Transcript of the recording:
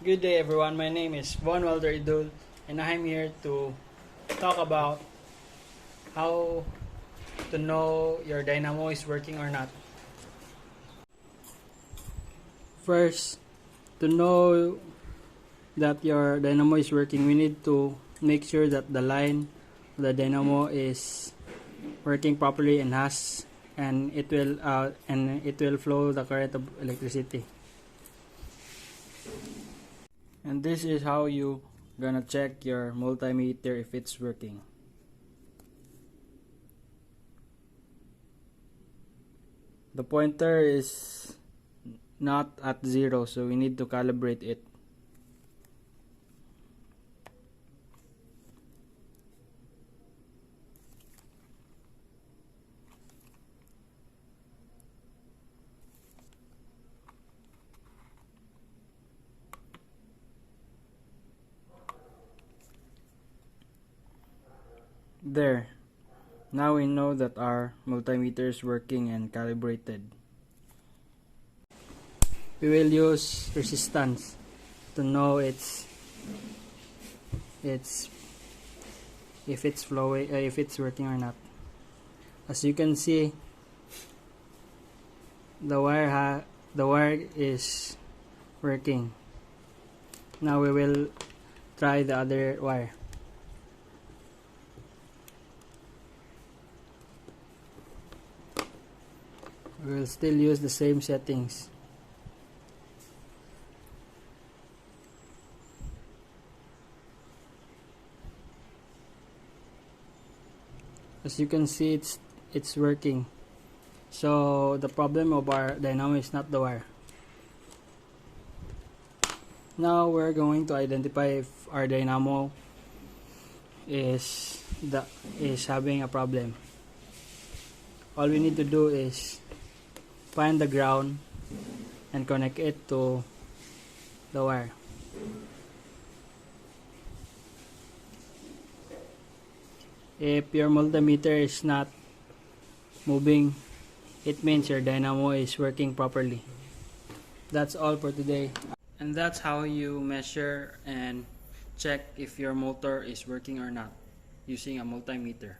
Good day everyone, my name is Von Walter Idul and I'm here to talk about how to know your dynamo is working or not. First, to know that your dynamo is working, we need to make sure that the line of the dynamo is working properly and it will flow the current of electricity. And this is how you gonna check your multimeter if it's working. The pointer is not at 0, so we need to calibrate it. There. Now we know that our multimeter is working and calibrated. We will use resistance to know if it's flowing, if it's working or not. As you can see, the wire is working. Now we will try the other wire. We will still use the same settings. As you can see, it's working. So the problem of our dynamo is not the wire. Now we're going to identify if our dynamo is having a problem. All we need to do is find the ground and connect it to the wire. If your multimeter is not moving, it means your dynamo is working properly. That's all for today. And that's how you measure and check if your motor is working or not using a multimeter.